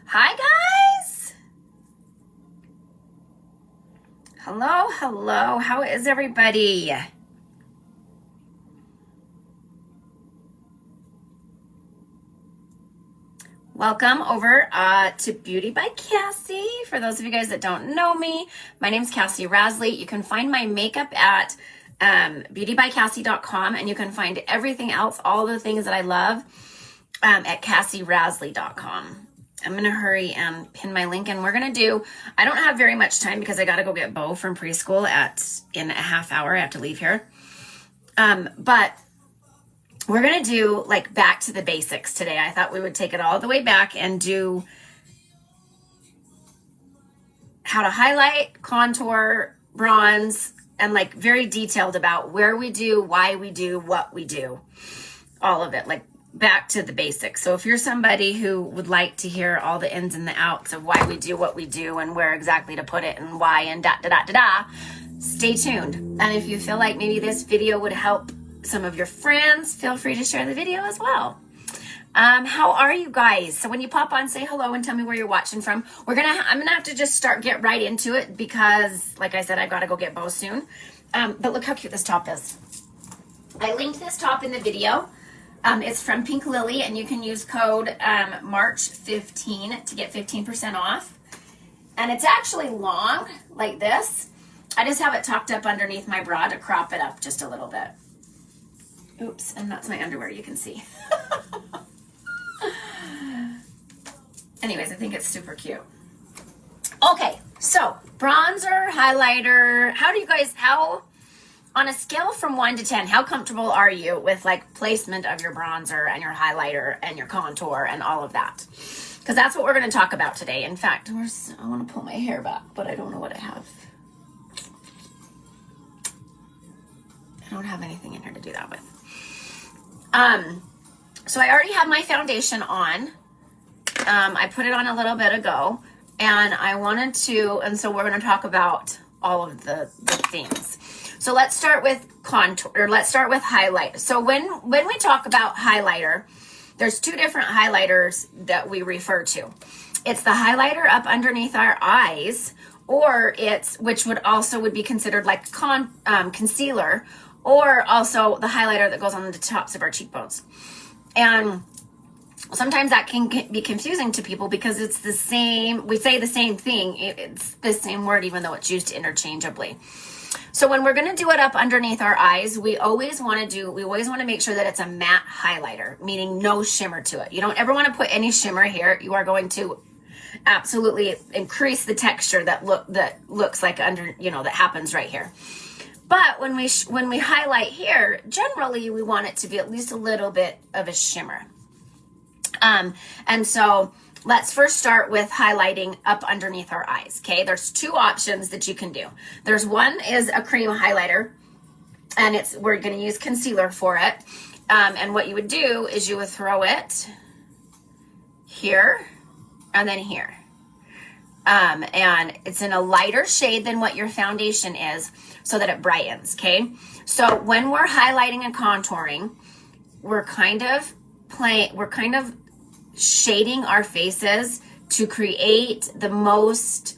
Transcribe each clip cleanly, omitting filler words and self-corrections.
Hi guys! Hello. How is everybody? Welcome over to Beauty by Cassie. For those of you guys that don't know me, my name's Cassie Rasley. You can find my makeup at beautybycassie.com, and you can find everything else, all the things that I love, at cassierasley.com. I'm going to hurry and pin my link, and we're going to do, I don't have very much time because I got to go get Bo from preschool in a half hour. I have to leave here. But we're going to do like back to the basics today. I thought we would take it all the way back and do how to highlight, contour, bronze, and like very detailed about where we do, why we do, what we do, all of it, like back to the basics. So if you're somebody who would like to hear all the ins and the outs of why we do what we do and where exactly to put it and why and stay tuned. And if you feel like maybe this video would help some of your friends, feel free to share the video as well. How are you guys? So when you pop on, say hello and tell me where you're watching from. I'm gonna have to just get right into it because, like I said, I've got to go get Bo soon. But look how cute this top is. I linked this top in the video. It's from Pink Lily, and you can use code March15 to get 15% off. And it's actually long, like this. I just have it tucked up underneath my bra to crop it up just a little bit. Oops, and that's my underwear, you can see. Anyways, I think it's super cute. Okay, so bronzer, highlighter, how on a scale from 1 to 10, how comfortable are you with like placement of your bronzer and your highlighter and your contour and all of that? Because that's what we're going to talk about today. In fact, I want to pull my hair back, but I don't know what I have. I don't have anything in here to do that with. So I already have my foundation on. I put it on a little bit ago, and so we're going to talk about all of the things. So let's start with contour, or let's start with highlight. So when we talk about highlighter, there's two different highlighters that we refer to. It's the highlighter up underneath our eyes, or which would be considered like concealer, or also the highlighter that goes on the tops of our cheekbones. And sometimes that can be confusing to people because it's the same, we say the same thing, it's the same word even though it's used interchangeably. So when we're going to do it up underneath our eyes, we always want to make sure that it's a matte highlighter, meaning no shimmer to it. You don't ever want to put any shimmer here. You are going to absolutely increase the texture that looks like that happens right here. But when we highlight here, generally we want it to be at least a little bit of a shimmer. And so let's first start with highlighting up underneath our eyes, okay? There's two options that you can do. There's one is a cream highlighter, and we're going to use concealer for it. And what you would do is you would throw it here and then here. And it's in a lighter shade than what your foundation is so that it brightens, okay? So when we're highlighting and contouring, we're kind of shading our faces to create the most,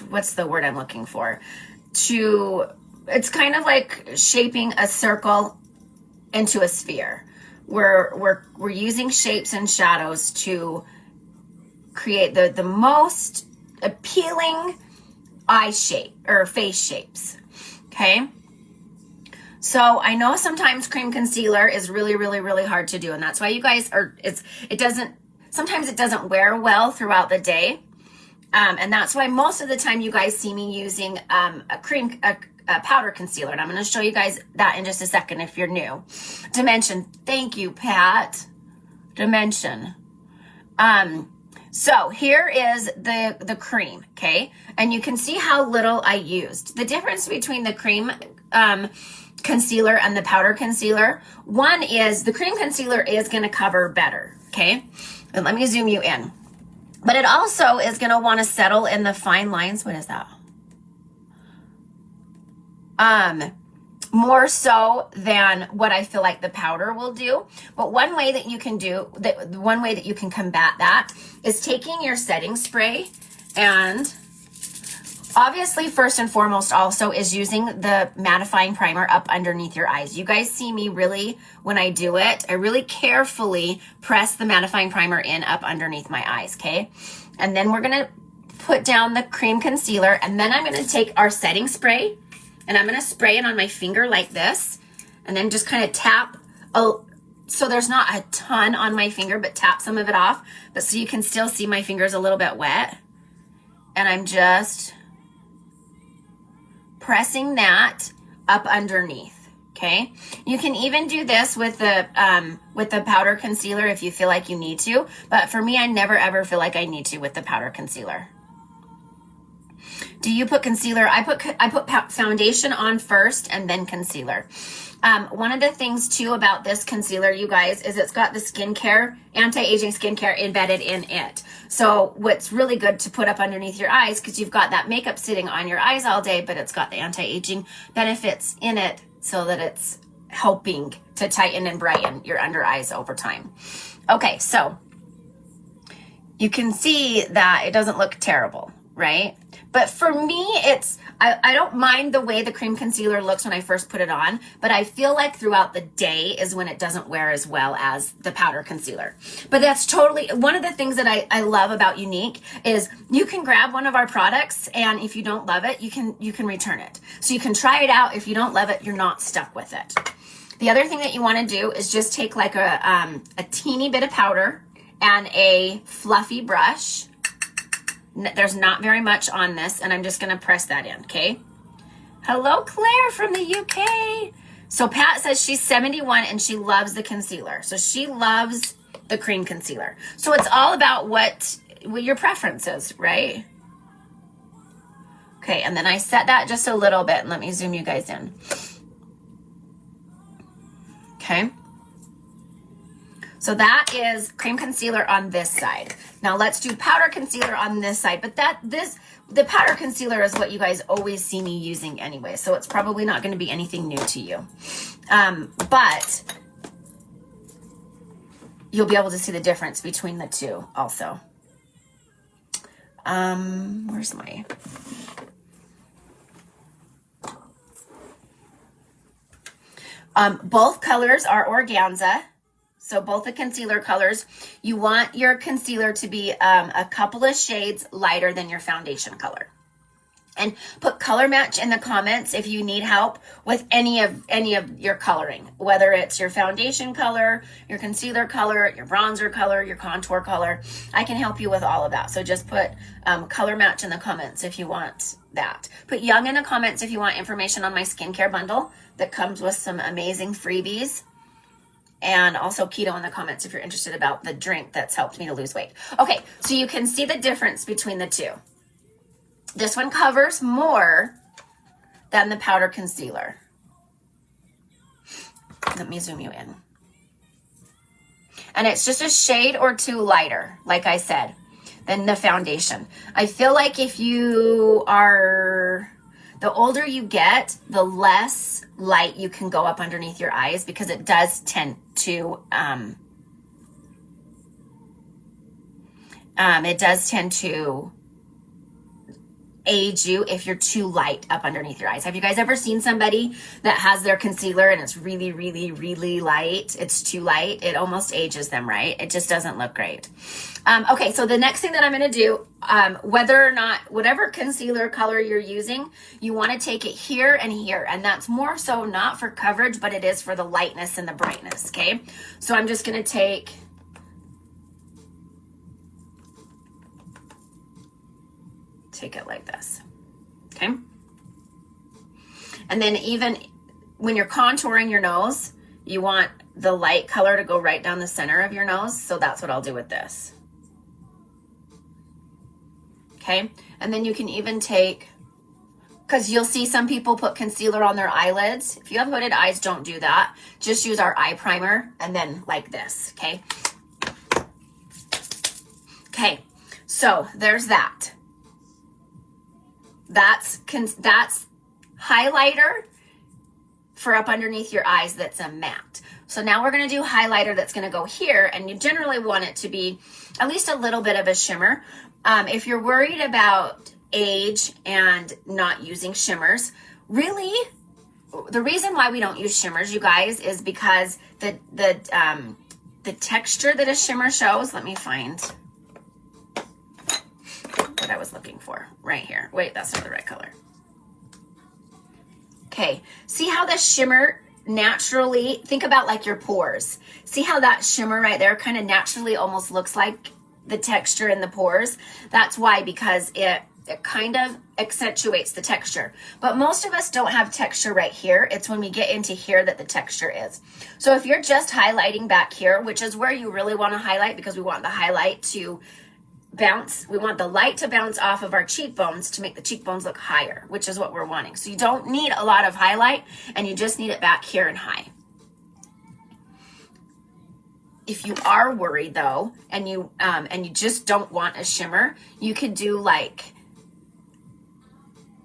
what's the word I'm looking for? It's kind of like shaping a circle into a sphere. We're using shapes and shadows to create the most appealing eye shape or face shapes, okay? So I know sometimes cream concealer is really, really, really hard to do, and that's why you guys sometimes it doesn't wear well throughout the day, and that's why most of the time you guys see me using a powder concealer, and I'm going to show you guys that in just a second if you're new. Dimension, thank you, Pat. Dimension. So here is the cream, okay, and you can see how little I used. The difference between the cream concealer and the powder concealer, one is the cream concealer is going to cover better, okay? And let me zoom you in. But it also is going to want to settle in the fine lines. What is that? more so than what I feel like the powder will do. But one way that you can combat that is taking your setting spray, and obviously first and foremost also is using the mattifying primer up underneath your eyes. You guys see me really, when I do it, I really carefully press the mattifying primer in up underneath my eyes, okay? And then we're gonna put down the cream concealer, and then I'm gonna take our setting spray and I'm gonna spray it on my finger like this, and then just kind of tap, so there's not a ton on my finger, but tap some of it off, but so you can still see my fingers a little bit wet. And I'm just pressing that up underneath, okay? You can even do this with the powder concealer if you feel like you need to, but for me, I never ever feel like I need to with the powder concealer. Do you put concealer? I put foundation on first and then concealer. One of the things too about this concealer, you guys, is it's got the skincare, anti-aging skincare embedded in it. So what's really good to put up underneath your eyes, because you've got that makeup sitting on your eyes all day, but it's got the anti-aging benefits in it so that it's helping to tighten and brighten your under eyes over time. Okay, so you can see that it doesn't look terrible, right? But for me, I don't mind the way the cream concealer looks when I first put it on, but I feel like throughout the day is when it doesn't wear as well as the powder concealer. But that's totally, one of the things that I love about Younique is you can grab one of our products, and if you don't love it, you can return it. So you can try it out. If you don't love it, you're not stuck with it. The other thing that you want to do is just take like a teeny bit of powder and a fluffy brush. There's not very much on this, and I'm just going to press that in, okay? Hello, Claire from the UK. So Pat says she's 71 and she loves the concealer. So she loves the cream concealer. So it's all about what your preference is, right? Okay, and then I set that just a little bit, and let me zoom you guys in. Okay. So that is cream concealer on this side. Now let's do powder concealer on this side, but the powder concealer is what you guys always see me using anyway, so it's probably not going to be anything new to you. But you'll be able to see the difference between the two also. Where's my... both colors are organza. So both the concealer colors, you want your concealer to be a couple of shades lighter than your foundation color. And put color match in the comments if you need help with any of your coloring, whether it's your foundation color, your concealer color, your bronzer color, your contour color. I can help you with all of that. So just put color match in the comments if you want that. Put young in the comments if you want information on my skincare bundle that comes with some amazing freebies. And also keto in the comments if you're interested about the drink that's helped me to lose weight. Okay, so you can see the difference between the two. This one covers more than the powder concealer. Let me zoom you in. And it's just a shade or two lighter, like I said, than the foundation. I feel like if you are... the older you get, the less light you can go up underneath your eyes, because it does tend to age you if you're too light up underneath your eyes. Have you guys ever seen somebody that has their concealer and it's really, really, really light? It's too light. It almost ages them, right? It just doesn't look great. Okay, so the next thing that I'm going to do, whether or not, whatever concealer color you're using, you want to take it here and here. And that's more so not for coverage, but it is for the lightness and the brightness, okay? So I'm just going to take... it like this, okay? And then even when you're contouring your nose, you want the light color to go right down the center of your nose, so that's what I'll do with this. Okay, and then you can even take, because you'll see some people put concealer on their eyelids. If you have hooded eyes, don't do that. Just use our eye primer and then like this, okay? Okay, so there's that. That's highlighter, for up underneath your eyes that's a matte. So now we're going to do highlighter that's going to go here, and you generally want it to be at least a little bit of a shimmer. If you're worried about age and not using shimmers, really, the reason why we don't use shimmers, you guys, is because the texture that a shimmer shows, let me find what I was looking for right here. Wait, that's not the right color. Okay, see how the shimmer naturally, think about like your pores. See how that shimmer right there kind of naturally almost looks like the texture in the pores? That's why, because it kind of accentuates the texture. But most of us don't have texture right here. It's when we get into here that the texture is. So if you're just highlighting back here, which is where you really want to highlight, because we want the highlight to bounce, we want the light to bounce off of our cheekbones to make the cheekbones look higher, which is what we're wanting. So you don't need a lot of highlight, and you just need it back here and high. If you are worried though, and you just don't want a shimmer, you could do like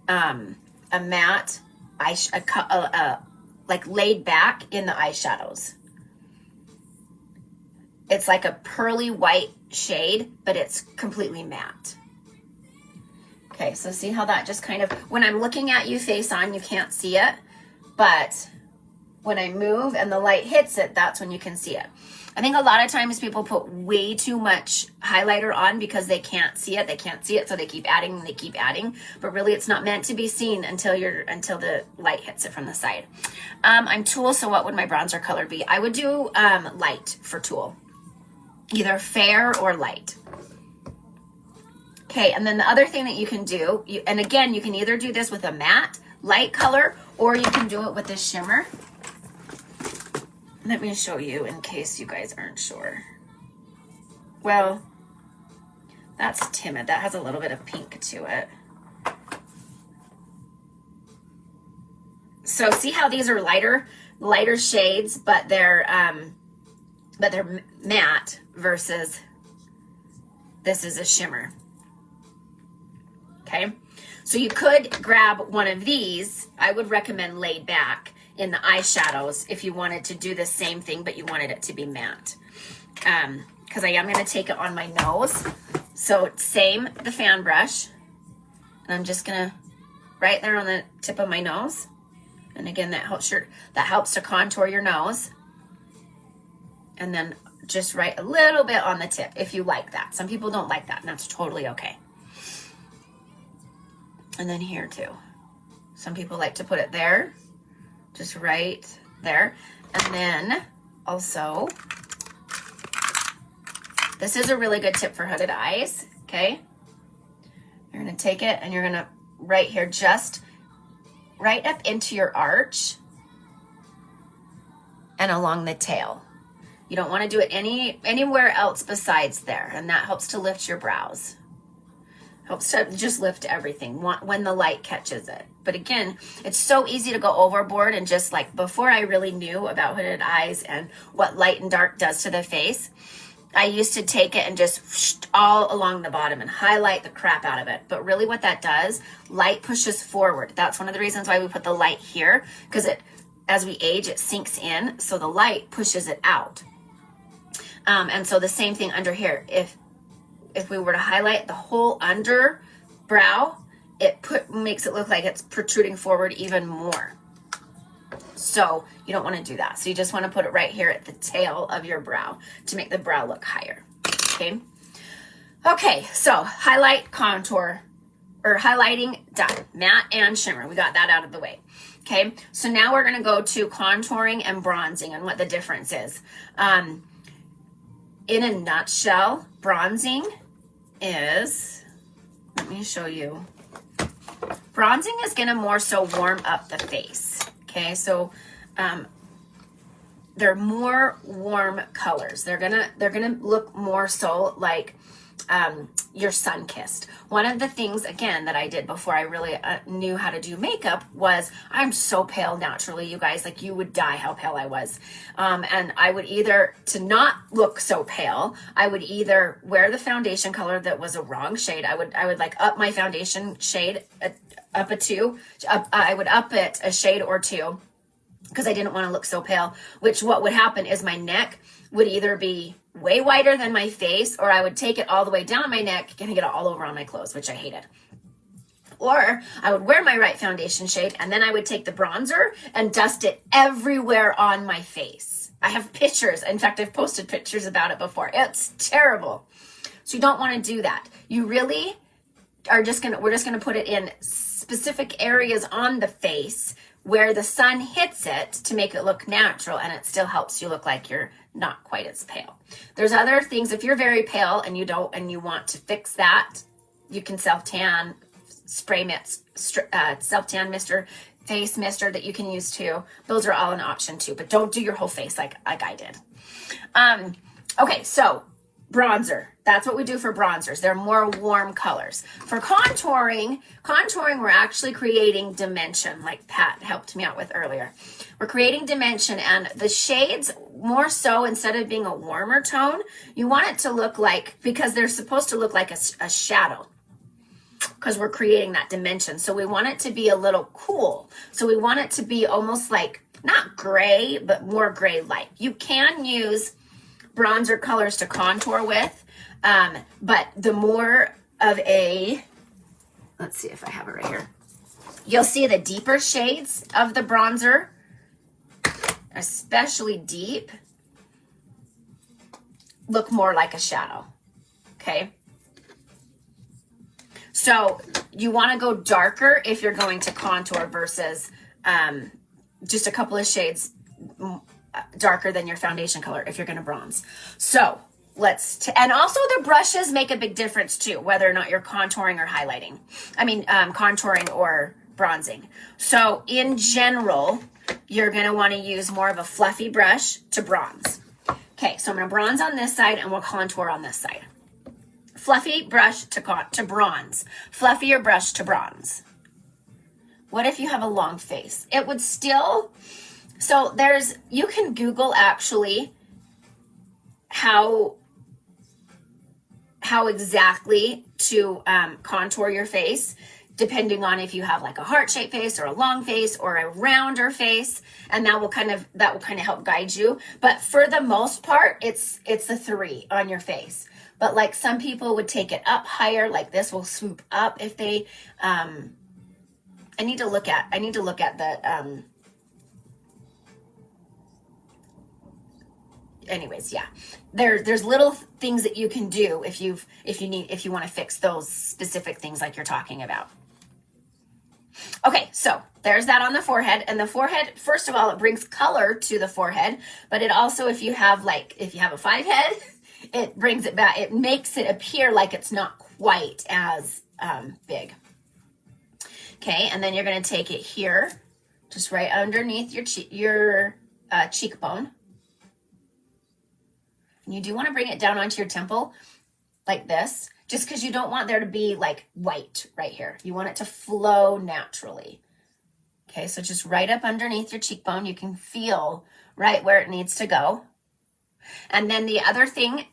a matte like laid back in the eyeshadows. It's like a pearly white shade, but it's completely matte. Okay, so see how that just kind of, when I'm looking at you face on, you can't see it, but when I move and the light hits it, that's when you can see it. I think a lot of times people put way too much highlighter on because they can't see it. They can't see it, so they keep adding and they keep adding. But really, it's not meant to be seen until the light hits it from the side. I'm Tulle, so what would my bronzer color be? I would do light for Tulle, either fair or light. Okay, and then the other thing that you can do, and again, you can either do this with a matte light color, or you can do it with a shimmer. Let me show you in case you guys aren't sure. Well, that's Timid. That has a little bit of pink to it. So see how these are lighter shades, but they're matte versus this is a shimmer. Okay, so you could grab one of these. I would recommend laid back in the eyeshadows if you wanted to do the same thing, but you wanted it to be matte. Because I am going to take it on my nose. So same, the fan brush. And I'm just going to, right there on the tip of my nose. And again, that helps to contour your nose. And then just right a little bit on the tip if you like that. Some people don't like that, and that's totally okay. And then here too. Some people like to put it there. Just right there. And then also, this is a really good tip for hooded eyes, okay? You're gonna take it and you're gonna, right here, just right up into your arch and along the tail. You don't wanna do it anywhere else besides there, and that helps to lift your brows. Helps to just lift everything when the light catches it. But again, it's so easy to go overboard, and just like before I really knew about hooded eyes and what light and dark does to the face, I used to take it and just all along the bottom and highlight the crap out of it. But really what that does, light pushes forward. That's one of the reasons why we put the light here, because as we age, it sinks in, so the light pushes it out. And so the same thing under here. If we were to highlight the whole under brow, it makes it look like it's protruding forward even more. So you don't want to do that. So you just want to put it right here at the tail of your brow to make the brow look higher. Okay. Okay. So highlight, contour, or highlighting done. Matte and shimmer. We got that out of the way. Okay. So now we're going to go to contouring and bronzing and what the difference is. In a nutshell, bronzing is, let me show you. Bronzing is going to more so warm up the face. Okay, so they're more warm colors. They're gonna look more so like you're sun-kissed. One of the things, again, that I did before I really knew how to do makeup was, I'm so pale naturally, you guys, like you would die how pale I was. And I would either, to not look so pale, I would either wear the foundation color that was a wrong shade. I would like up my foundation shade, I would up it a shade or two. because I didn't want to look so pale, which what would happen is my neck would either be way wider than my face, or I would take it all the way down my neck and get it all over on my clothes, which I hated. Or I would wear my right foundation shade, and then I would take the bronzer and dust it everywhere on my face. I have pictures. In fact, I've posted pictures about it before. It's terrible. So you don't want to do that. You really are we're just going to put it in specific areas on the face where the sun hits it to make it look natural, and it still helps you look like you're not quite as pale. There's other things. If you're very pale and you want to fix that, you can self-tan, spray mist, self-tan mister, face mister that you can use too. Those are all an option too, but don't do your whole face like I did. Okay, so bronzer. That's what we do for bronzers. They're more warm colors. For contouring, we're actually creating dimension, like Pat helped me out with earlier. We're creating dimension, and the shades, more so, instead of being a warmer tone, you want it to look like, because they're supposed to look like a shadow, because we're creating that dimension. So we want it to be a little cool. So we want it to be almost like, not gray, but more gray light. You can use bronzer colors to contour with, but the more of a, let's see if I have it right here. You'll see the deeper shades of the bronzer, especially deep, look more like a shadow, okay? So you want to go darker if you're going to contour versus just a couple of shades darker than your foundation color if you're going to bronze. So and also the brushes make a big difference too, whether or not you're contouring or highlighting. Contouring or bronzing. So in general, you're going to want to use more of a fluffy brush to bronze. Okay, so I'm going to bronze on this side and we'll contour on this side. Fluffy brush to bronze. Fluffier brush to bronze. What if you have a long face? It would still, so you can Google actually how exactly to contour your face, depending on if you have like a heart-shaped face or a long face or a rounder face, and that will kind of help guide you. But for the most part, it's a 3 on your face. But like some people would take it up higher, like this will swoop up if they, I need to look at the, anyways, yeah, there's little things that you can do if you want to fix those specific things like you're talking about. Okay, so there's that on the forehead. And the forehead, first of all, it brings color to the forehead, but it also, if you have a 5 head, it brings it back. It makes it appear like it's not quite as big. Okay, and then you're going to take it here, just right underneath your cheekbone. And you do want to bring it down onto your temple like this, just because you don't want there to be like white right here. You want it to flow naturally. Okay, so just right up underneath your cheekbone, you can feel right where it needs to go. And then the other thing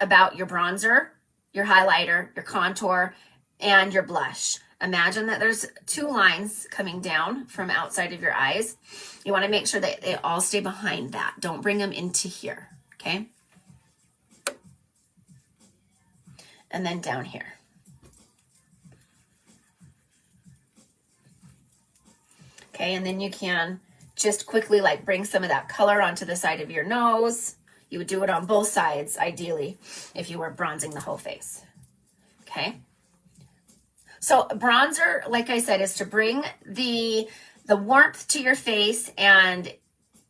about your bronzer, your highlighter, your contour, and your blush. Imagine that there's 2 lines coming down from outside of your eyes. You want to make sure that they all stay behind that. Don't bring them into here, okay? And then down here. Okay, and then you can just quickly like bring some of that color onto the side of your nose. You would do it on both sides, ideally, if you were bronzing the whole face. Okay. So bronzer, like I said, is to bring the warmth to your face, and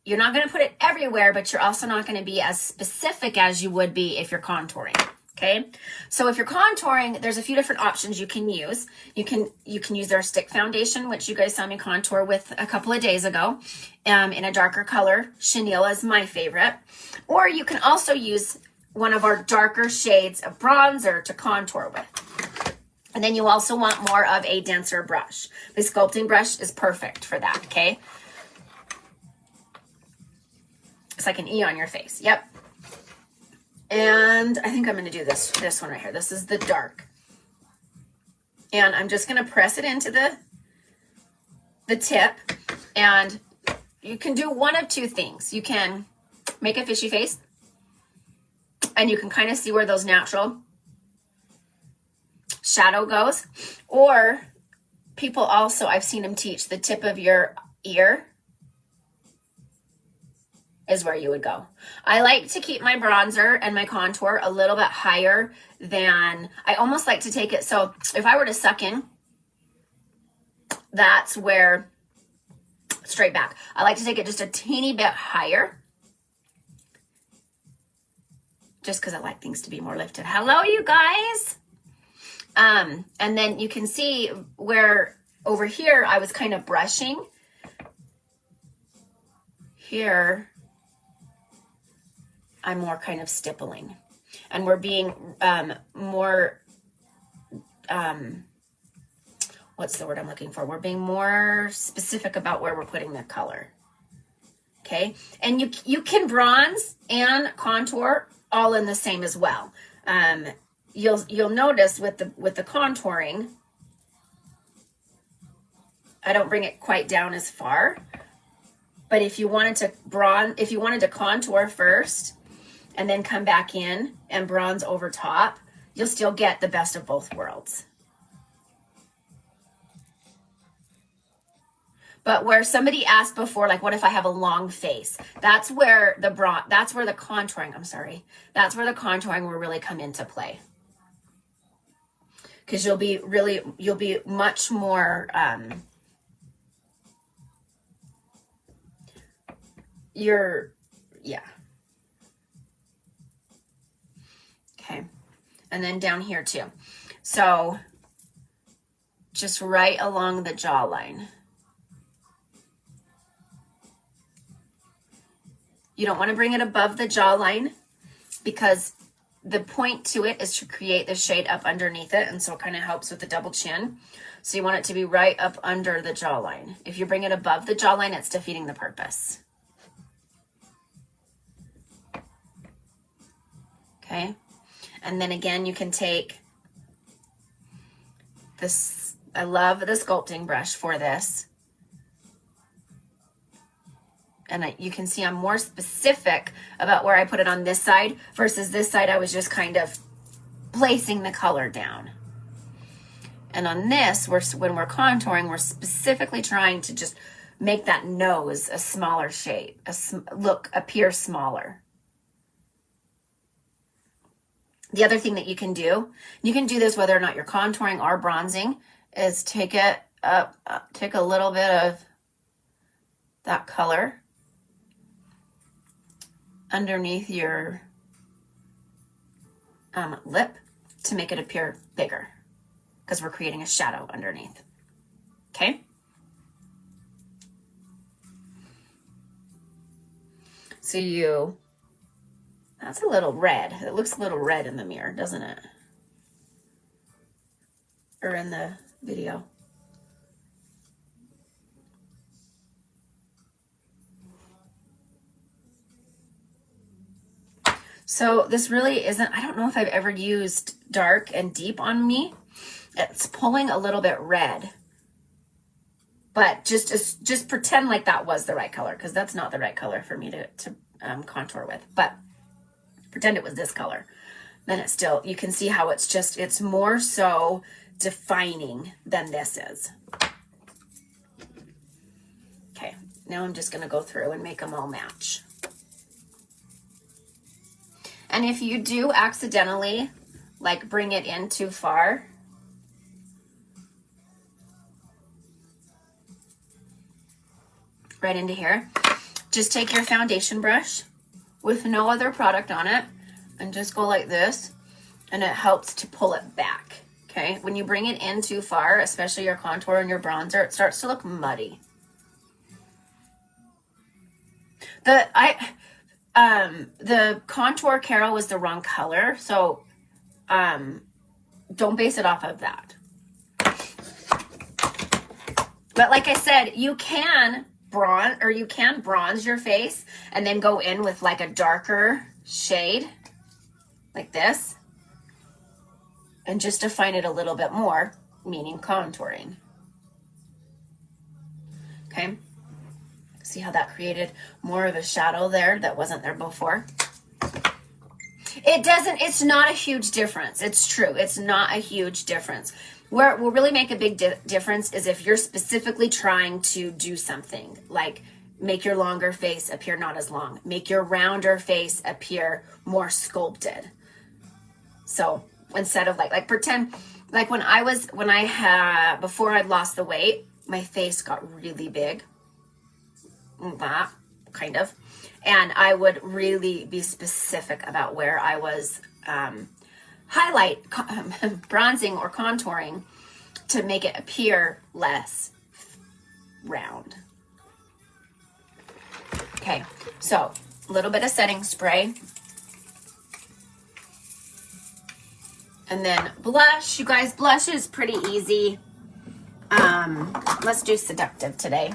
you're not going to put it everywhere, but you're also not going to be as specific as you would be if you're contouring. Okay. So if you're contouring, there's a few different options you can use. You can use our stick foundation, which you guys saw me contour with a couple of days ago, in a darker color. Chenille is my favorite. Or you can also use one of our darker shades of bronzer to contour with. And then you also want more of a denser brush. The sculpting brush is perfect for that, okay? It's like an E on your face. Yep. And I think I'm going to do this one right here. This is the dark. And I'm just going to press it into the tip and you can do one of two things. You can make a fishy face, and you can kind of see where those natural shadow goes. Or people also, I've seen them teach the tip of your ear is where you would go. I like to keep my bronzer and my contour a little bit higher than, I almost like to take it. So if I were to suck in, that's where, straight back. I like to take it just a teeny bit higher, just because I like things to be more lifted. Hello, you guys. And then you can see where over here I was kind of brushing. Here, I'm more kind of stippling. And we're being more, what's the word I'm looking for? We're being more specific about where we're putting the color. Okay, and you can bronze and contour all in the same as well. You'll notice with the contouring, I don't bring it quite down as far. But if you wanted to contour first and then come back in and bronze over top, you'll still get the best of both worlds. But where somebody asked before, like, what if I have a long face? That's where the contouring will really come into play. Because you'll be much more, Okay. And then down here too. So just right along the jawline. You don't want to bring it above the jawline because the point to it is to create the shade up underneath it. And so it kind of helps with the double chin. So you want it to be right up under the jawline. If you bring it above the jawline, it's defeating the purpose. Okay. And then again, you can take this. I love the sculpting brush for this. And you can see I'm more specific about where I put it on this side versus this side. I was just kind of placing the color down. And on this, when we're contouring, we're specifically trying to just make that nose a smaller shape, appear smaller. The other thing that you can do this whether or not you're contouring or bronzing, is take it up, take a little bit of that color underneath your lip to make it appear bigger, because we're creating a shadow underneath. Okay? So that's a little red. It looks a little red in the mirror, doesn't it? Or in the video. So this really isn't, I don't know if I've ever used dark and deep on me. It's pulling a little bit red. But just pretend like that was the right color, because that's not the right color for me to contour with. But pretend it was this color. Then it's still, you can see how it's more so defining than this is. Okay, now I'm just going to go through and make them all match. And if you do accidentally, like, bring it in too far, right into here, just take your foundation brush with no other product on it and just go like this, and it helps to pull it back. Okay, when you bring it in too far, especially your contour and your bronzer, it starts to look muddy. The contour Carol was the wrong color, so don't base it off of that. But like I said, you can bronze your face and then go in with like a darker shade like this and just define it a little bit more, meaning contouring. Okay, See how that created more of a shadow there that wasn't there before? It's not a huge difference. It's true. It's not a huge difference. Where it will really make a big difference is if you're specifically trying to do something like make your longer face appear not as long, make your rounder face appear more sculpted. So instead of like pretend like before I'd lost the weight, my face got really big, that kind of, and I would really be specific about where I was bronzing or contouring to make it appear less round. Okay, so a little bit of setting spray. And then blush. You guys, blush is pretty easy. Let's do seductive today.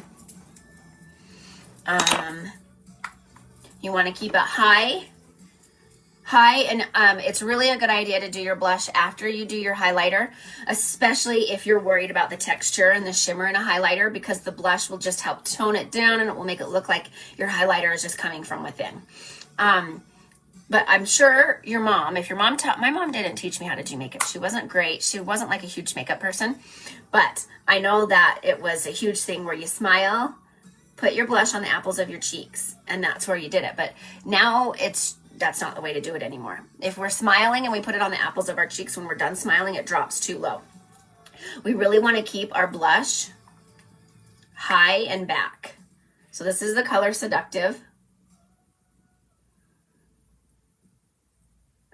You want to keep it high, and it's really a good idea to do your blush after you do your highlighter, especially if you're worried about the texture and the shimmer in a highlighter, because the blush will just help tone it down and it will make it look like your highlighter is just coming from within. But I'm sure if your mom my mom didn't teach me how to do makeup. She wasn't great. She wasn't like a huge makeup person, but I know that it was a huge thing where you smile, put your blush on the apples of your cheeks, and that's where you did it. But now that's not the way to do it anymore. If we're smiling and we put it on the apples of our cheeks, when we're done smiling, it drops too low. We really want to keep our blush high and back. So this is the color Seductive.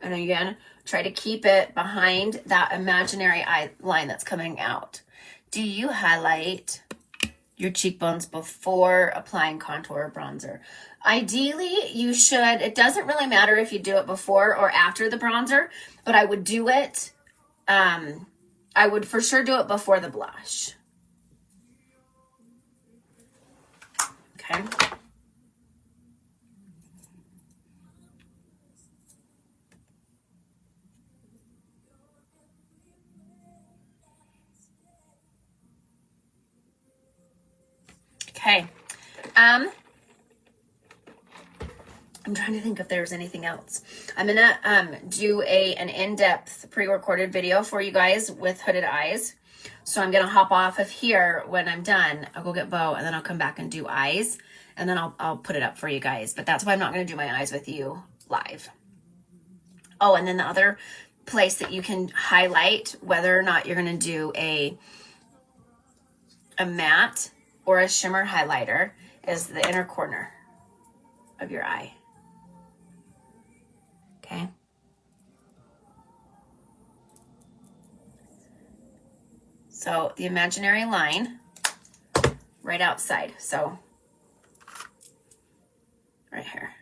And again, try to keep it behind that imaginary eye line that's coming out. Do you highlight your cheekbones before applying contour or bronzer? Ideally, you should. It doesn't really matter if you do it before or after the bronzer, but I would do it. I would for sure do it before the blush. Okay. Okay. I'm trying to think if there's anything else. I'm gonna do an in-depth pre-recorded video for you guys with hooded eyes. So I'm gonna hop off of here when I'm done. I'll go get Bo, and then I'll come back and do eyes, and then I'll put it up for you guys. But that's why I'm not gonna do my eyes with you live. Oh, and then the other place that you can highlight whether or not you're gonna do a matte or a shimmer highlighter is the inner corner of your eye. Okay. So the imaginary line right outside. So right here,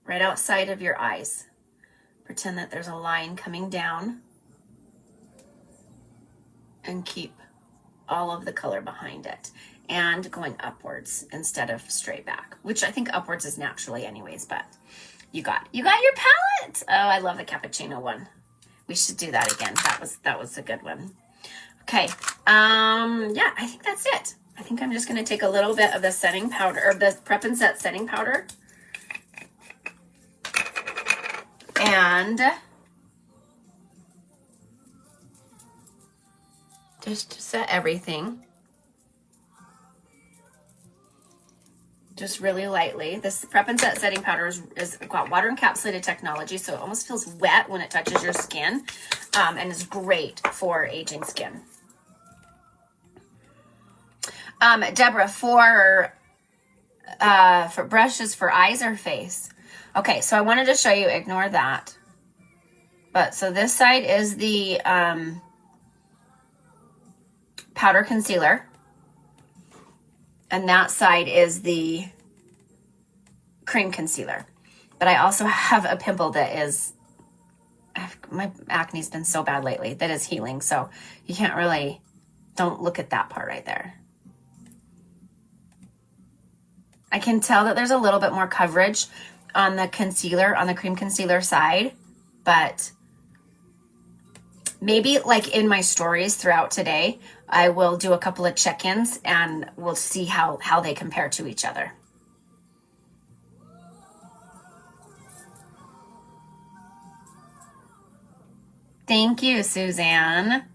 right outside of your eyes. Pretend that there's a line coming down and keep all of the color behind it and going upwards instead of straight back, which I think upwards is naturally anyways, but you got your palette. Oh, I love the cappuccino one. We should do that again. That was a good one. Okay. Yeah, I think that's it. I think I'm just going to take a little bit of the setting powder, or the Prep and Set setting powder, and just to set everything. Just really lightly. This Prep and Set setting powder is got water encapsulated technology, so it almost feels wet when it touches your skin, and is great for aging skin. Deborah, for brushes for eyes or face? Okay, so I wanted to show you, ignore that. But so this side is the powder concealer. And that side is the cream concealer. But I also have a pimple that is, my acne's been so bad lately, that is healing. So you can't really, don't look at that part right there. I can tell that there's a little bit more coverage on the concealer, on the cream concealer side. But maybe like in my stories throughout today, I will do a couple of check-ins and we'll see how they compare to each other. Thank you, Suzanne.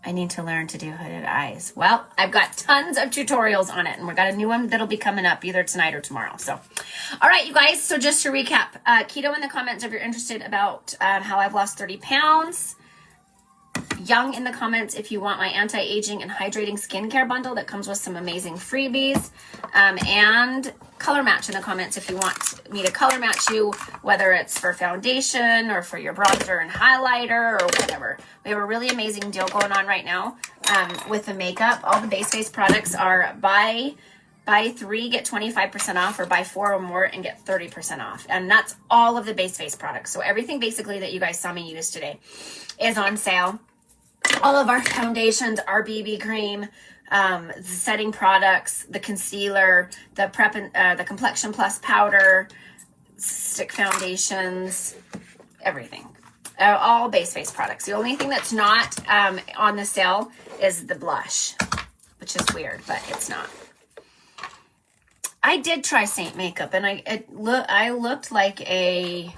I need to learn to do hooded eyes. Well, I've got tons of tutorials on it, and we've got a new one that'll be coming up either tonight or tomorrow. So, all right, you guys. So just to recap, keto in the comments if you're interested about how I've lost 30 pounds. Young in the comments if you want my anti-aging and hydrating skincare bundle that comes with some amazing freebies. And color match in the comments if you want me to color match you, whether it's for foundation or for your bronzer and highlighter or whatever. We have a really amazing deal going on right now with the makeup. All the base face products are buy 3, get 25% off, or buy 4 or more and get 30% off. And that's all of the base face products. So everything basically that you guys saw me use today is on sale. All of our foundations, our BB cream, the setting products, the concealer, the prep and the complexion plus powder, stick foundations, everything. All base face products. The only thing that's not on the sale is the blush, which is weird, but it's not. I did try Saint makeup, and I looked like a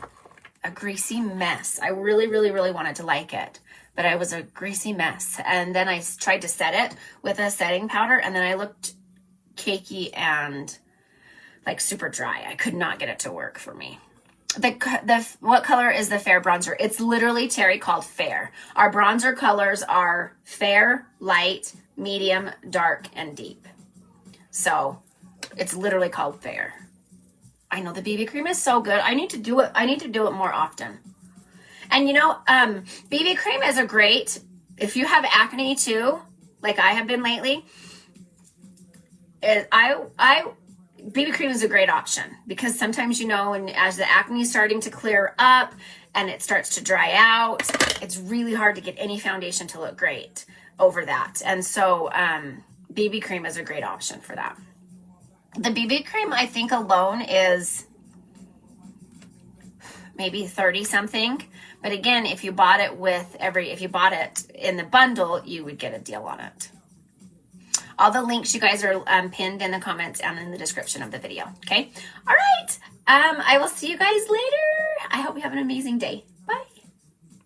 greasy mess. I really wanted to like it, but I was a greasy mess. And then I tried to set it with a setting powder, and then I looked cakey and like super dry. I could not get it to work for me. What color is the Fair bronzer? It's literally, Terry, called Fair. Our bronzer colors are fair, light, medium, dark, and deep. So it's literally called Fair. I know the BB cream is so good. I need to do it more often. And you know, BB cream is a great, if you have acne too, like I have been lately, BB cream is a great option because sometimes, you know, and as the acne is starting to clear up and it starts to dry out, it's really hard to get any foundation to look great over that. And so BB cream is a great option for that. The BB cream, I think alone is maybe 30 something. But again, if you bought it in the bundle, you would get a deal on it. All the links, you guys, are pinned in the comments and in the description of the video. Okay. All right. I will see you guys later. I hope you have an amazing day.